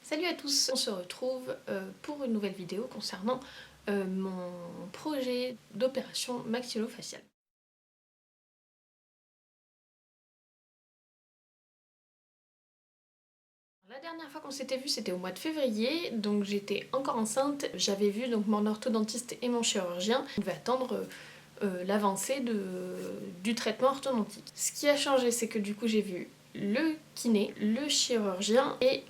Salut à tous, on se retrouve pour une nouvelle vidéo concernant mon projet d'opération maxillofaciale. La dernière fois qu'on s'était vu, c'était au mois de février, donc j'étais encore enceinte. J'avais vu donc mon orthodontiste et mon chirurgien. On devait attendre l'avancée du traitement orthodontique. Ce qui a changé, c'est que du coup j'ai vu le kiné, le chirurgien et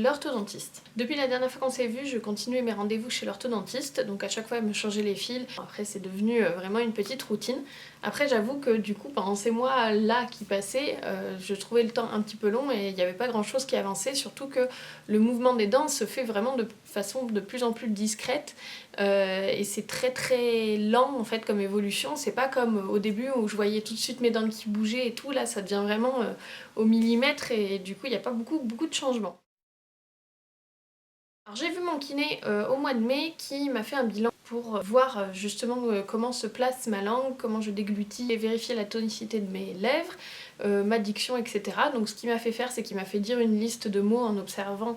l'orthodontiste. Depuis la dernière fois qu'on s'est vu, je continuais mes rendez-vous chez l'orthodontiste, donc à chaque fois elle me changeait les fils. Après c'est devenu vraiment une petite routine. Après j'avoue que du coup pendant ces mois là qui passaient, je trouvais le temps un petit peu long et il n'y avait pas grand chose qui avançait, surtout que le mouvement des dents se fait vraiment de façon de plus en plus discrète et c'est très lent en fait comme évolution. C'est pas comme au début où je voyais tout de suite mes dents qui bougeaient et tout, là ça devient vraiment au millimètre et du coup il n'y a pas beaucoup de changements. Alors j'ai vu mon kiné au mois de mai qui m'a fait un bilan pour voir justement comment se place ma langue, comment je déglutis et vérifier la tonicité de mes lèvres, ma diction, etc. Donc ce qu'il m'a fait faire, c'est qu'il m'a fait dire une liste de mots en observant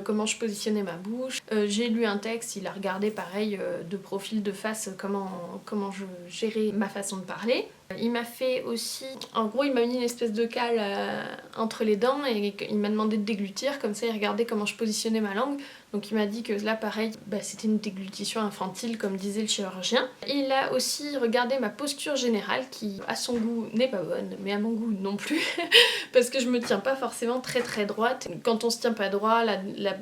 comment je positionnais ma bouche. J'ai lu un texte, il a regardé pareil de profil de face comment je gérais ma façon de parler. Il m'a fait aussi, en gros il m'a mis une espèce de cale entre les dents et il m'a demandé de déglutir, comme ça il regardait comment je positionnais ma langue. Donc il m'a dit que là pareil, c'était une déglutition infantile comme disait le chirurgien. Il a aussi regardé ma posture générale qui à son goût n'est pas bonne, mais à mon goût non plus, parce que je me tiens pas forcément très droite. Quand on se tient pas droit, la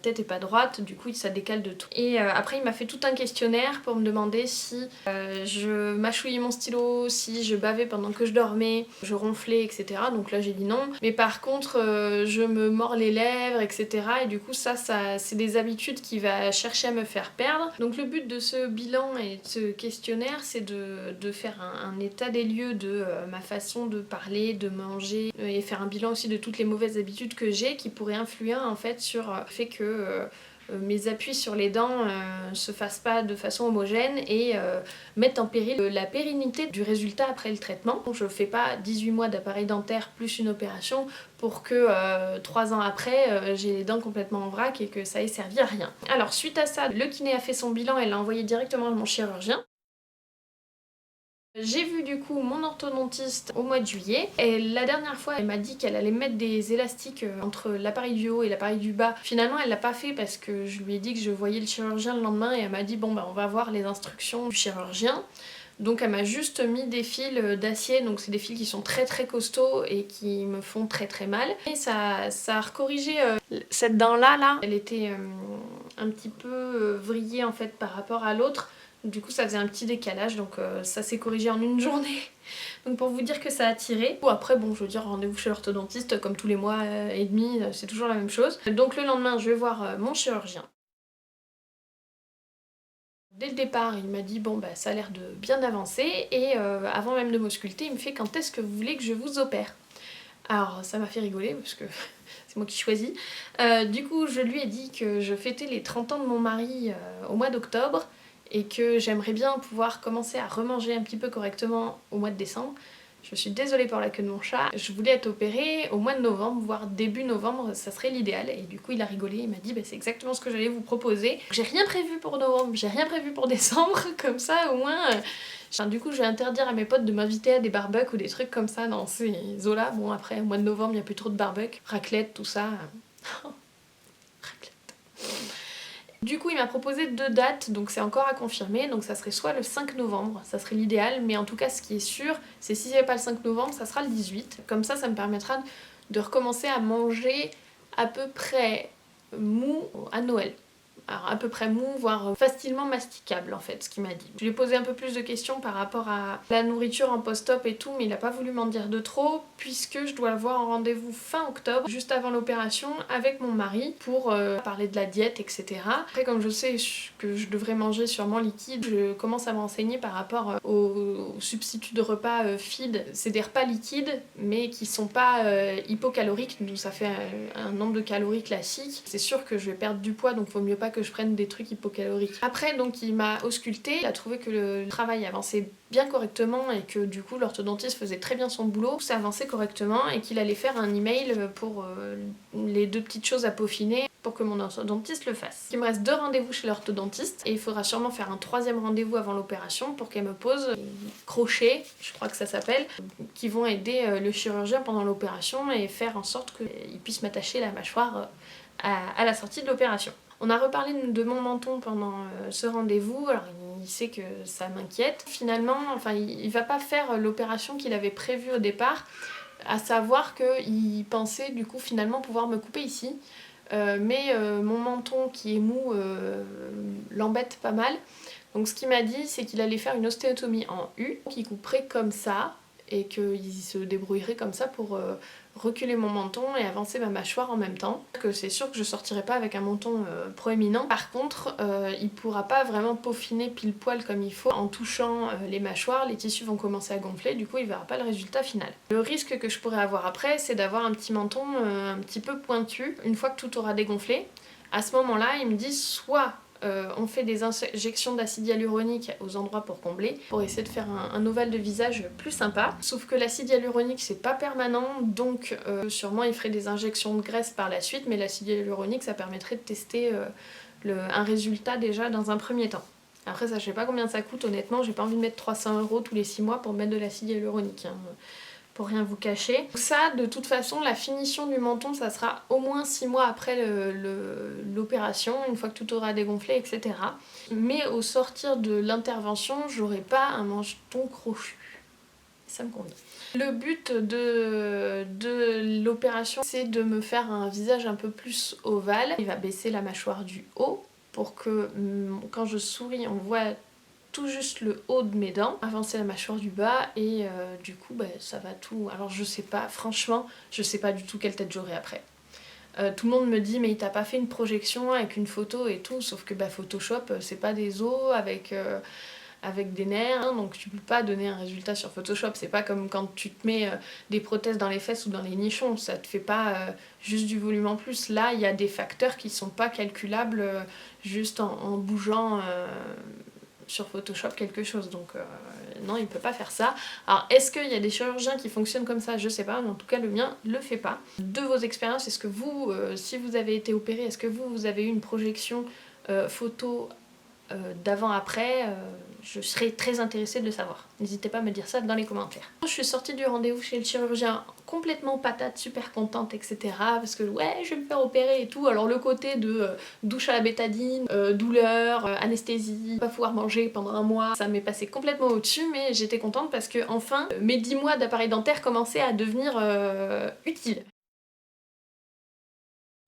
tête est pas droite, du coup ça décale de tout. Et après il m'a fait tout un questionnaire pour me demander si je mâchouillais mon stylo, si je bavais pendant que je dormais, je ronflais, etc. Donc là j'ai dit non. Mais par contre je me mords les lèvres, etc. Et du coup ça c'est des habitudes qu'il va chercher à me faire perdre. Donc le but de ce bilan et de ce questionnaire, c'est de faire un état des lieux de ma façon de parler, de manger, et faire un bilan aussi de toutes les mauvaises habitudes que j'ai qui pourraient influer en fait sur le fait que mes appuis sur les dents se fassent pas de façon homogène et mettent en péril la pérennité du résultat après le traitement. Je fais pas 18 mois d'appareil dentaire plus une opération pour que 3 ans après j'ai les dents complètement en vrac et que ça ait servi à rien. Alors suite à ça, le kiné a fait son bilan et l'a envoyé directement à mon chirurgien. J'ai vu du coup mon orthodontiste au mois de juillet et la dernière fois elle m'a dit qu'elle allait mettre des élastiques entre l'appareil du haut et l'appareil du bas. Finalement elle l'a pas fait parce que je lui ai dit que je voyais le chirurgien le lendemain et elle m'a dit bon bah on va voir les instructions du chirurgien. Donc elle m'a juste mis des fils d'acier, donc c'est des fils qui sont très costauds et qui me font très mal. Et ça a recorrigé cette dent là, elle était un petit peu vrillée en fait par rapport à l'autre. Du coup ça faisait un petit décalage, donc ça s'est corrigé en une journée. Donc pour vous dire que ça a tiré. Ou après bon je veux dire rendez-vous chez l'orthodontiste comme tous les mois et demi, c'est toujours la même chose. Donc le lendemain je vais voir mon chirurgien. Dès le départ, il m'a dit bon bah ça a l'air de bien avancer et avant même de m'ausculter, il me fait quand est-ce que vous voulez que je vous opère? Alors ça m'a fait rigoler parce que c'est moi qui choisis. Du coup je lui ai dit que je fêtais les 30 ans de mon mari au mois d'octobre et que j'aimerais bien pouvoir commencer à remanger un petit peu correctement au mois de décembre. Je suis désolée pour la queue de mon chat, je voulais être opérée au mois de novembre, voire début novembre, ça serait l'idéal. Et du coup il a rigolé, il m'a dit bah, c'est exactement ce que j'allais vous proposer. J'ai rien prévu pour novembre, j'ai rien prévu pour décembre, comme ça au moins... Du coup je vais interdire à mes potes de m'inviter à des barbecues ou des trucs comme ça dans ces eaux-là. Bon après, au mois de novembre il n'y a plus trop de barbecues, raclette, tout ça. Raclette. Du coup il m'a proposé 2 dates, donc c'est encore à confirmer, donc ça serait soit le 5 novembre, ça serait l'idéal, mais en tout cas ce qui est sûr, c'est si c'est pas le 5 novembre, ça sera le 18. Comme ça me permettra de recommencer à manger à peu près mou à Noël. Alors à peu près mou, voire facilement masticable en fait, ce qu'il m'a dit. Je lui ai posé un peu plus de questions par rapport à la nourriture en post-op et tout, mais il a pas voulu m'en dire de trop, puisque je dois avoir un rendez-vous fin octobre, juste avant l'opération, avec mon mari, pour parler de la diète, etc. Après comme je sais que je devrais manger sûrement liquide, je commence à me renseigner par rapport aux substituts de repas feed. C'est des repas liquides, mais qui sont pas hypocaloriques, donc ça fait un nombre de calories classique. C'est sûr que je vais perdre du poids, donc vaut mieux pas que je prenne des trucs hypocaloriques. Après donc il m'a ausculté, il a trouvé que le travail avançait bien correctement et que du coup l'orthodontiste faisait très bien son boulot, ça avançait correctement et qu'il allait faire un email pour les 2 petites choses à peaufiner pour que mon orthodontiste le fasse. Il me reste 2 rendez-vous chez l'orthodontiste et il faudra sûrement faire un 3e rendez-vous avant l'opération pour qu'elle me pose des crochets, je crois que ça s'appelle, qui vont aider le chirurgien pendant l'opération et faire en sorte qu'il puisse m'attacher la mâchoire à la sortie de l'opération. On a reparlé de mon menton pendant ce rendez-vous, alors il sait que ça m'inquiète. Finalement, enfin, il va pas faire l'opération qu'il avait prévue au départ, à savoir qu'il pensait du coup finalement pouvoir me couper ici. Mais mon menton qui est mou l'embête pas mal. Donc ce qu'il m'a dit, c'est qu'il allait faire une ostéotomie en U, qu'il couperait comme ça, et qu'il se débrouillerait comme ça pour reculer mon menton et avancer ma mâchoire en même temps. Que c'est sûr que je sortirai pas avec un menton proéminent. Par contre, il pourra pas vraiment peaufiner pile poil comme il faut. En touchant les mâchoires, les tissus vont commencer à gonfler, du coup il verra pas le résultat final. Le risque que je pourrais avoir après, c'est d'avoir un petit menton un petit peu pointu une fois que tout aura dégonflé. À ce moment-là, il me dit soit on fait des injections d'acide hyaluronique aux endroits pour combler, pour essayer de faire un ovale de visage plus sympa. Sauf que l'acide hyaluronique c'est pas permanent, donc sûrement il ferait des injections de graisse par la suite, mais l'acide hyaluronique ça permettrait de tester un résultat déjà dans un premier temps. Après ça je sais pas combien ça coûte honnêtement, j'ai pas envie de mettre 300 € tous les 6 mois pour mettre de l'acide hyaluronique. Pour rien vous cacher. Donc ça, de toute façon, la finition du menton, ça sera au moins 6 mois après l'opération, une fois que tout aura dégonflé, etc. Mais au sortir de l'intervention, j'aurai pas un menton crochu. Ça me convient. Le but de l'opération, c'est de me faire un visage un peu plus ovale. Il va baisser la mâchoire du haut pour que quand je souris, on voit tout juste le haut de mes dents, avancer la mâchoire du bas et du coup ça va tout. Alors je sais pas, franchement, je sais pas du tout quelle tête j'aurai après. Tout le monde me dit mais il t'a pas fait une projection avec une photo et tout, sauf que Photoshop c'est pas des os avec des nerfs, hein, donc tu peux pas donner un résultat sur Photoshop. C'est pas comme quand tu te mets des prothèses dans les fesses ou dans les nichons, ça te fait pas juste du volume en plus. Là il y a des facteurs qui sont pas calculables juste en bougeant sur Photoshop quelque chose, donc non il peut pas faire ça. Alors est-ce qu'il y a des chirurgiens qui fonctionnent comme ça? Je sais pas, mais en tout cas le mien le fait pas. De vos expériences, est-ce que vous, si vous avez été opéré, est-ce que vous avez eu une projection photo d'avant-après? Je serais très intéressée de le savoir. N'hésitez pas à me dire ça dans les commentaires. Je suis sortie du rendez-vous chez le chirurgien complètement patate, super contente, etc. Parce que ouais, je vais me faire opérer et tout. Alors le côté de douche à la bétadine, douleur, anesthésie, pas pouvoir manger pendant un mois, ça m'est passé complètement au-dessus, mais j'étais contente parce que enfin mes 10 mois d'appareil dentaire commençaient à devenir utiles.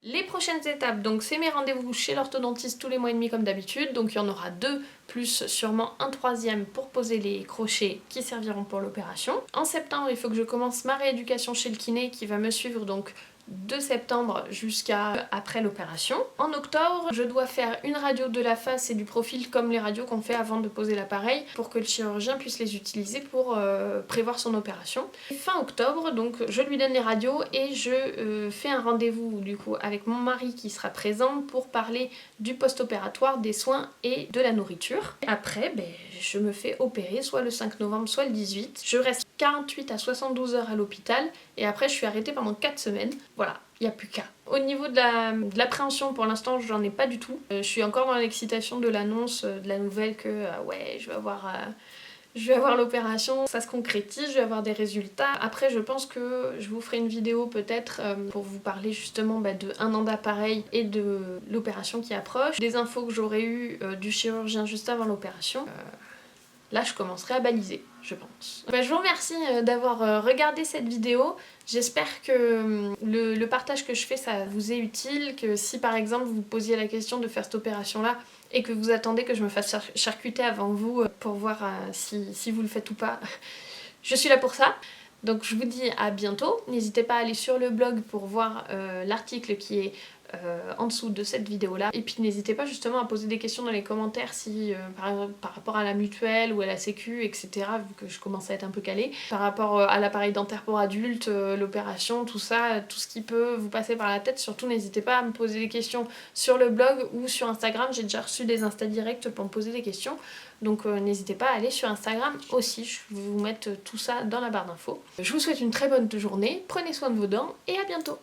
Les prochaines étapes, donc c'est mes rendez-vous chez l'orthodontiste tous les mois et demi comme d'habitude, donc il y en aura 2 plus sûrement un 3e pour poser les crochets qui serviront pour l'opération. En septembre, il faut que je commence ma rééducation chez le kiné qui va me suivre donc de septembre jusqu'à après l'opération. En octobre, je dois faire une radio de la face et du profil comme les radios qu'on fait avant de poser l'appareil pour que le chirurgien puisse les utiliser pour prévoir son opération. Fin octobre, donc je lui donne les radios et je fais un rendez-vous du coup avec mon mari qui sera présent pour parler du post-opératoire, des soins et de la nourriture. Après, je me fais opérer soit le 5 novembre, soit le 18. Je reste 48 à 72 heures à l'hôpital et après je suis arrêtée pendant 4 semaines. Voilà, il n'y a plus qu'à. Au niveau de l'appréhension, pour l'instant, j'en ai pas du tout. Je suis encore dans l'excitation de l'annonce, de la nouvelle que ouais, je vais avoir l'opération, ça se concrétise, je vais avoir des résultats. Après, je pense que je vous ferai une vidéo peut-être pour vous parler justement de 1 an d'appareil et de l'opération qui approche. Des infos que j'aurais eues du chirurgien juste avant l'opération. Là, je commencerai à baliser, je pense. Je vous remercie d'avoir regardé cette vidéo. J'espère que le partage que je fais, ça vous est utile, que si par exemple vous posiez la question de faire cette opération-là et que vous attendez que je me fasse charcuter avant vous pour voir si vous le faites ou pas, je suis là pour ça. Donc je vous dis à bientôt, n'hésitez pas à aller sur le blog pour voir l'article qui est en dessous de cette vidéo là. Et puis n'hésitez pas justement à poser des questions dans les commentaires si par rapport à la mutuelle ou à la sécu, etc., vu que je commence à être un peu calée, par rapport à l'appareil dentaire pour adultes, l'opération, tout ça, tout ce qui peut vous passer par la tête. Surtout n'hésitez pas à me poser des questions sur le blog ou sur Instagram. J'ai déjà reçu des Insta directs pour me poser des questions, donc n'hésitez pas à aller sur Instagram aussi, je vais vous mettre tout ça dans la barre d'infos. Je vous souhaite une très bonne journée, prenez soin de vos dents et à bientôt.